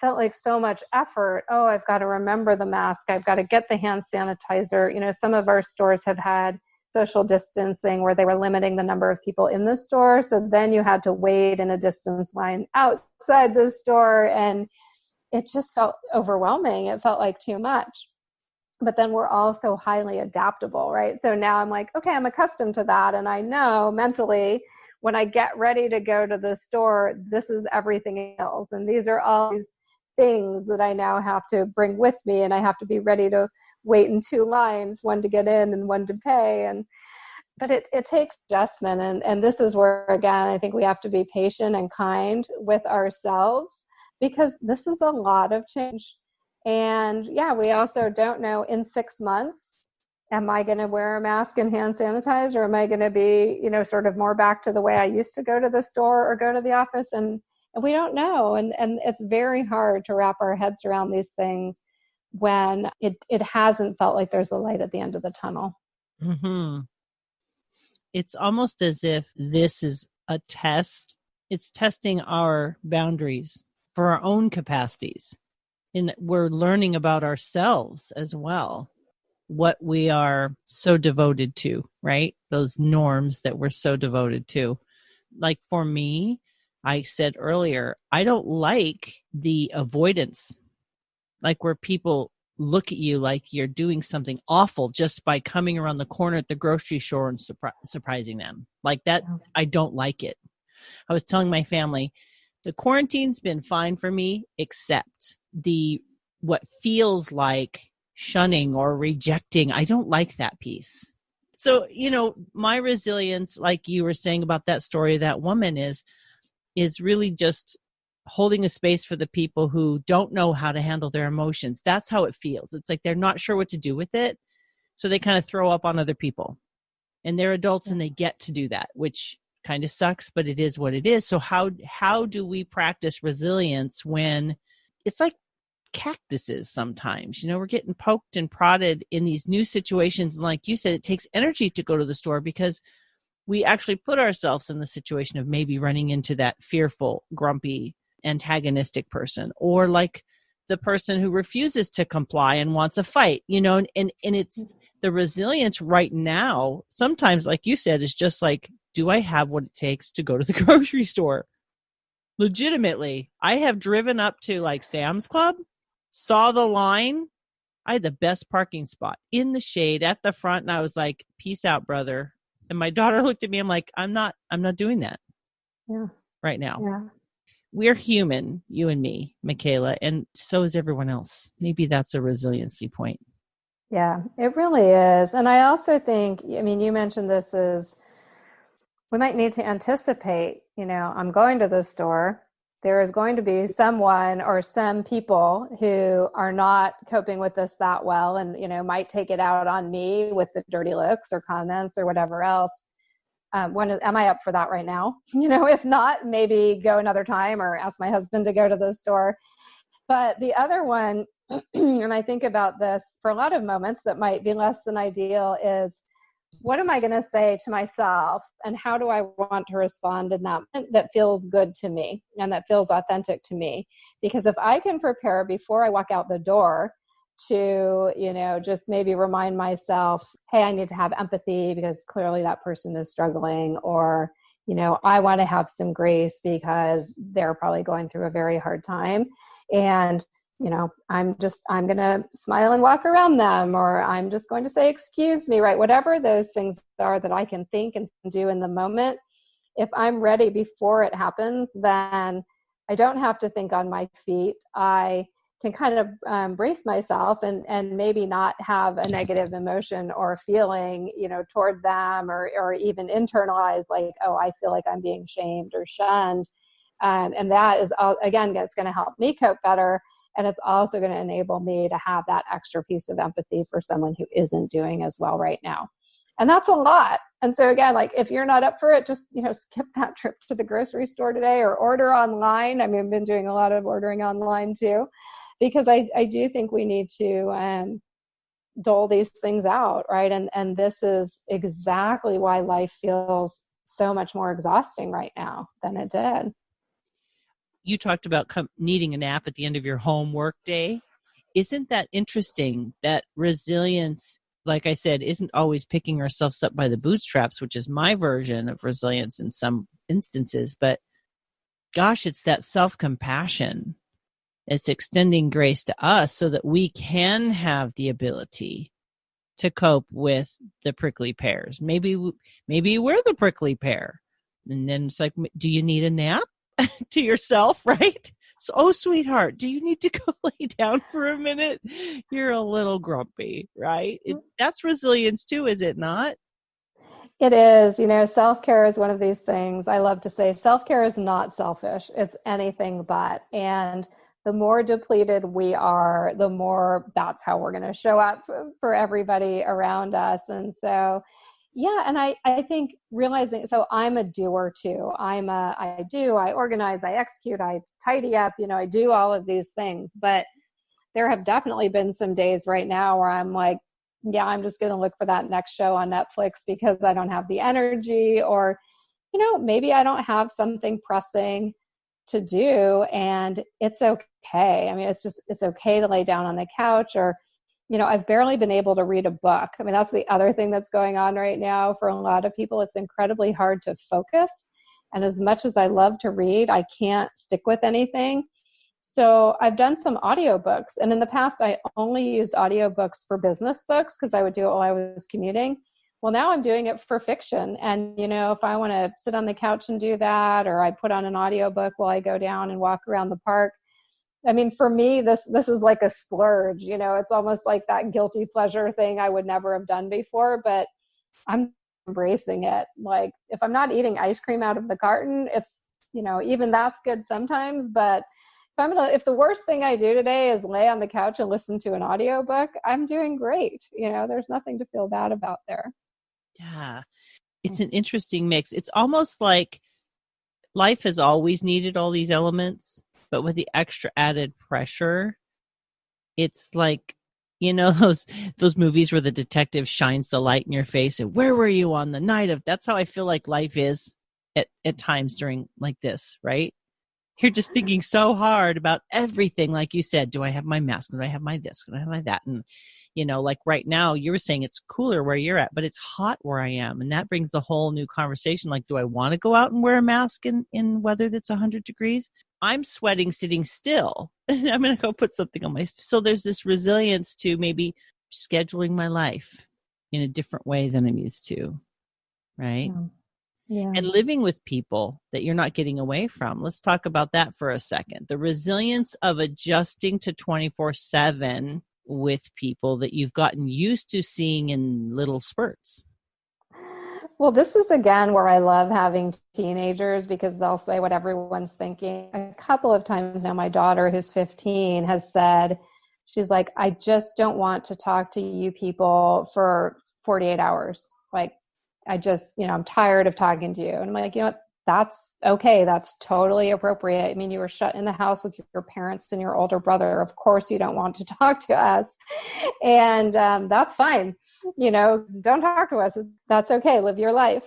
S2: like so much effort. Oh, I've got to remember the mask. I've got to get the hand sanitizer. Some of our stores have had social distancing where they were limiting the number of people in the store. So then you had to wait in a distance line outside the store. And it just felt overwhelming. It felt like too much. But then we're all so highly adaptable, right? So now I'm like, okay, I'm accustomed to that. And I know mentally, when I get ready to go to the store, this is everything else. And these are all these things that I now have to bring with me. And I have to be ready to wait in 2 lines, one to get in and one to pay. But it takes adjustment. And this is where, again, I think we have to be patient and kind with ourselves, because this is a lot of change. And yeah, we also don't know in 6 months, am I going to wear a mask and hand sanitize, or am I going to be, sort of more back to the way I used to go to the store or go to the office? And we don't know. And it's very hard to wrap our heads around these things when it hasn't felt like there's a light at the end of the tunnel.
S1: Mm-hmm. It's almost as if this is a test. It's testing our boundaries for our own capacities. And we're learning about ourselves as well, what we are so devoted to, right? Those norms that we're so devoted to. Like for me, I said earlier, I don't like the avoidance, like where people look at you like you're doing something awful just by coming around the corner at the grocery store and surprising them. Like that, I don't like it. I was telling my family, the quarantine's been fine for me, except what feels like shunning or rejecting. I don't like that piece. So, my resilience, like you were saying about that story of that woman, is really just holding a space for the people who don't know how to handle their emotions. That's how it feels. It's like they're not sure what to do with it. So they kind of throw up on other people. And they're adults and they get to do that, which kind of sucks, but it is what it is. So how do we practice resilience when it's like cactuses sometimes? We're getting poked and prodded in these new situations. And like you said, it takes energy to go to the store because we actually put ourselves in the situation of maybe running into that fearful, grumpy, antagonistic person, or like the person who refuses to comply and wants a fight, and it's the resilience right now. Sometimes, like you said, is just like, do I have what it takes to go to the grocery store? Legitimately, I have driven up to like Sam's Club, saw the line. I had the best parking spot in the shade at the front. And I was like, peace out, brother. And my daughter looked at me. I'm like, I'm not doing that right now.
S2: Yeah.
S1: We're human, you and me, Mikaela, and so is everyone else. Maybe that's a resiliency point.
S2: Yeah, it really is. And I also think, I mean, you mentioned this is we might need to anticipate, I'm going to the store. There is going to be someone or some people who are not coping with this that well and, might take it out on me with the dirty looks or comments or whatever else. Am I up for that right now? If not, maybe go another time or ask my husband to go to the store. But the other one, and I think about this for a lot of moments that might be less than ideal, is what am I going to say to myself and how do I want to respond in that moment that feels good to me and that feels authentic to me? Because if I can prepare before I walk out the door to, just maybe remind myself, hey, I need to have empathy because clearly that person is struggling, or, I want to have some grace because they're probably going through a very hard time. And I'm going to smile and walk around them, or I'm just going to say, excuse me, right? Whatever those things are that I can think and do in the moment. If I'm ready before it happens, then I don't have to think on my feet. I can kind of brace myself and maybe not have a negative emotion or feeling, toward them, or even internalize like, oh, I feel like I'm being shamed or shunned. And that is, again, it's going to help me cope better. And it's also going to enable me to have that extra piece of empathy for someone who isn't doing as well right now. And that's a lot. And so again, like if you're not up for it, just, skip that trip to the grocery store today or order online. I mean, I've been doing a lot of ordering online too, because I do think we need to dole these things out, right? And this is exactly why life feels so much more exhausting right now than it did.
S1: You talked about needing a nap at the end of your homework day. Isn't that interesting that resilience, like I said, isn't always picking ourselves up by the bootstraps, which is my version of resilience in some instances, but gosh, it's that self-compassion. It's extending grace to us so that we can have the ability to cope with the prickly pears. Maybe we're the prickly pear. And then it's like, do you need a nap? To yourself, right? So, oh, sweetheart, do you need to go lay down for a minute? You're a little grumpy, right? That's resilience too, is it not?
S2: It is. Self-care is one of these things. I love to say self-care is not selfish. It's anything but. And the more depleted we are, the more that's how we're going to show up for everybody around us. And so, yeah, and I think realizing, so I'm a doer too. I organize, I execute, I tidy up, I do all of these things. But there have definitely been some days right now where I'm like, yeah, I'm just going to look for that next show on Netflix because I don't have the energy, or, maybe I don't have something pressing to do, and it's okay. I mean, it's okay to lay down on the couch, or, I've barely been able to read a book. I mean, that's the other thing that's going on right now for a lot of people. It's incredibly hard to focus. And as much as I love to read, I can't stick with anything. So I've done some audiobooks. And in the past, I only used audiobooks for business books because I would do it while I was commuting. Well, now I'm doing it for fiction. And, if I want to sit on the couch and do that, or I put on an audiobook while I go down and walk around the park. I mean, for me, this is like a splurge, it's almost like that guilty pleasure thing I would never have done before, but I'm embracing it. Like if I'm not eating ice cream out of the carton, it's, even that's good sometimes, but if the worst thing I do today is lay on the couch and listen to an audiobook, I'm doing great. There's nothing to feel bad about there.
S1: Yeah. It's an interesting mix. It's almost like life has always needed all these elements, but with the extra added pressure, it's like, those movies where the detective shines the light in your face and where were you on the night of, that's how I feel like life is at times during like this, right? You're just thinking so hard about everything. Like you said, do I have my mask? Do I have my this? Do I have my that? And, like right now you were saying it's cooler where you're at, but it's hot where I am. And that brings the whole new conversation. Like, do I want to go out and wear a mask in weather that's 100 degrees? I'm sweating sitting still. I'm going to go put something on my, so there's this resilience to maybe scheduling my life in a different way than I'm used to. Right.
S2: Yeah.
S1: And living with people that you're not getting away from. Let's talk about that for a second. The resilience of adjusting to 24/7 with people that you've gotten used to seeing in little spurts?
S2: Well, this is again where I love having teenagers because they'll say what everyone's thinking. A couple of times now, my daughter, who's 15, has said, she's like, I just don't want to talk to you people for 48 hours. Like, I just, I'm tired of talking to you. And I'm like, what? That's okay. That's totally appropriate. I mean, you were shut in the house with your parents and your older brother. Of course, you don't want to talk to us. And that's fine. Don't talk to us. That's okay. Live your life.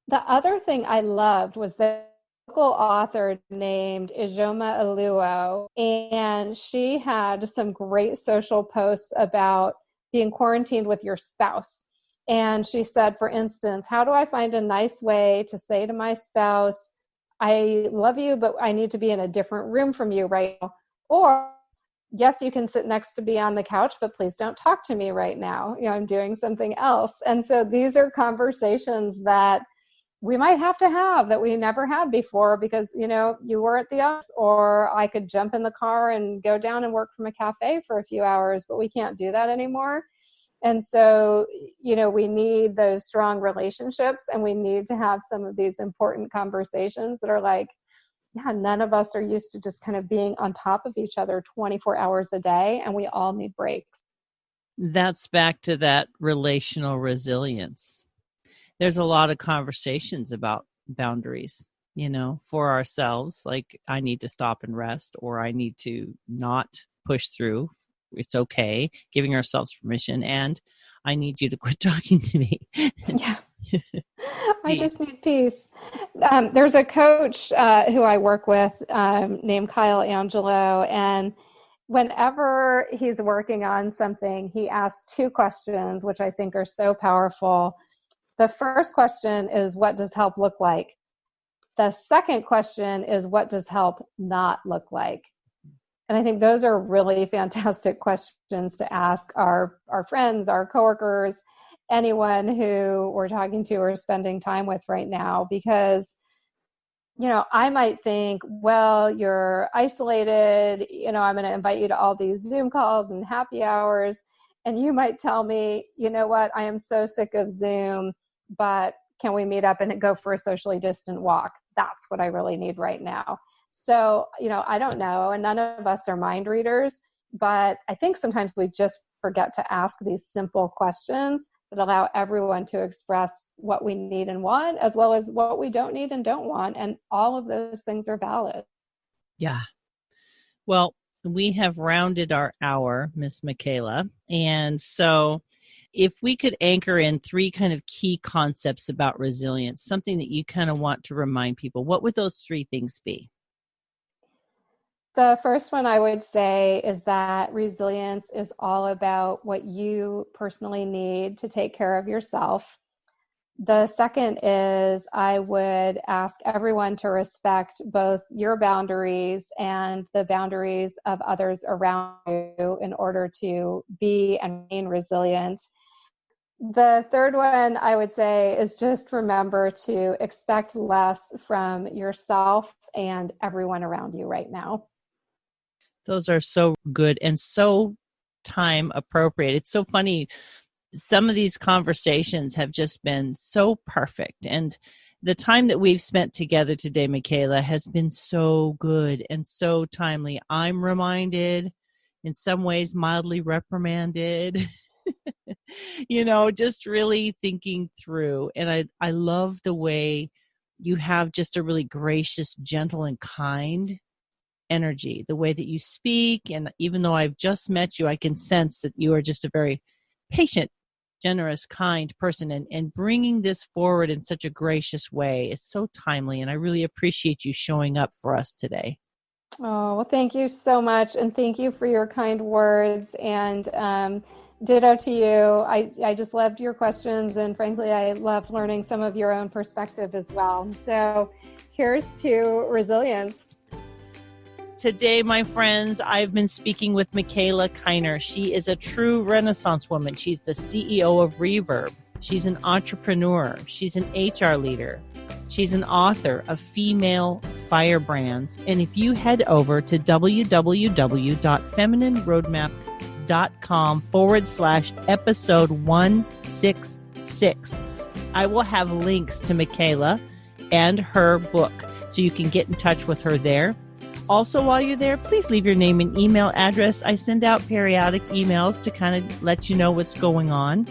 S2: The other thing I loved was the local author named Ijoma Aluo, and she had some great social posts about being quarantined with your spouse. And she said, for instance, how do I find a nice way to say to my spouse, I love you, but I need to be in a different room from you right now? Or, yes, you can sit next to me on the couch, but please don't talk to me right now. I'm doing something else. And so these are conversations that we might have to have that we never had before because, you were at the office, or I could jump in the car and go down and work from a cafe for a few hours, but we can't do that anymore. And so, we need those strong relationships, and we need to have some of these important conversations that are like, yeah, none of us are used to just kind of being on top of each other 24 hours a day, and we all need breaks.
S1: That's back to that relational resilience. There's a lot of conversations about boundaries, for ourselves, like I need to stop and rest, or I need to not push through. It's okay, giving ourselves permission, and I need you to quit talking to me.
S2: Yeah. I just need peace. There's a coach who I work with named Kyle Angelo, and whenever he's working on something, he asks two questions, which I think are so powerful. The first question is, what does help look like? The second question is, what does help not look like? And I think those are really fantastic questions to ask our friends, our coworkers, anyone who we're talking to or spending time with right now, because, I might think, well, you're isolated, I'm going to invite you to all these Zoom calls and happy hours. And you might tell me, you know what, I am so sick of Zoom, but can we meet up and go for a socially distant walk? That's what I really need right now. So, I don't know, and none of us are mind readers, but I think sometimes we just forget to ask these simple questions that allow everyone to express what we need and want, as well as what we don't need and don't want. And all of those things are valid.
S1: Yeah. Well, we have rounded our hour, Miss Mikaela. And so if we could anchor in three kind of key concepts about resilience, something that you kind of want to remind people, what would those three things be?
S2: The first one I would say is that resilience is all about what you personally need to take care of yourself. The second is I would ask everyone to respect both your boundaries and the boundaries of others around you in order to be and remain resilient. The third one I would say is just remember to expect less from yourself and everyone around you right now.
S1: Those are so good and so time appropriate. It's so funny. Some of these conversations have just been so perfect. And the time that we've spent together today, Mikaela, has been so good and so timely. I'm reminded, in some ways mildly reprimanded, just really thinking through. And I love the way you have just a really gracious, gentle, and kind energy, the way that you speak. And even though I've just met you, I can sense that you are just a very patient, generous, kind person, and bringing this forward in such a gracious way. It's so timely, and I really appreciate you showing up for us today.
S2: Oh, well, thank you so much. And thank you for your kind words, and ditto to you. I just loved your questions, and frankly, I loved learning some of your own perspective as well. So here's to resilience.
S1: Today, my friends, I've been speaking with mikaela-kiner. She is a true Renaissance woman. She's the CEO of Reverb. She's an entrepreneur. She's an HR leader. She's an author of female firebrands. And if you head over to www.feminineroadmap.com, www.mikaela-kiner.com/episode 166. I will have links to Mikaela and her book, so you can get in touch with her there. Also, while you're there, please leave your name and email address. I send out periodic emails to kind of let you know what's going on.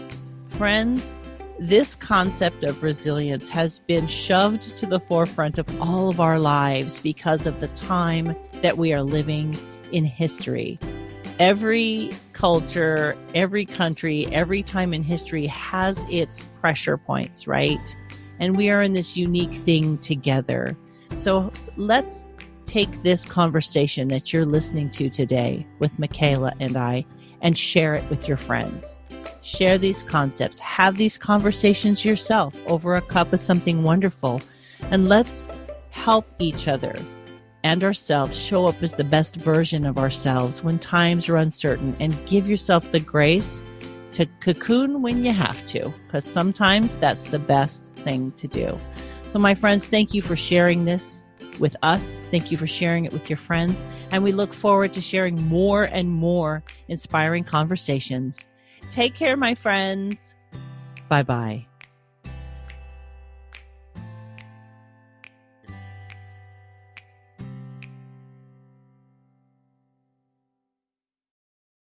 S1: Friends, this concept of resilience has been shoved to the forefront of all of our lives because of the time that we are living in history. Every culture, every country, every time in history has its pressure points, right? And we are in this unique thing together. So let's take this conversation that you're listening to today with Mikaela and I and share it with your friends. Share these concepts. Have these conversations yourself over a cup of something wonderful. And let's help each other and ourselves show up as the best version of ourselves when times are uncertain, and give yourself the grace to cocoon when you have to, because sometimes that's the best thing to do. So my friends, thank you for sharing this with us. Thank you for sharing it with your friends. And we look forward to sharing more and more inspiring conversations. Take care, my friends. Bye-bye.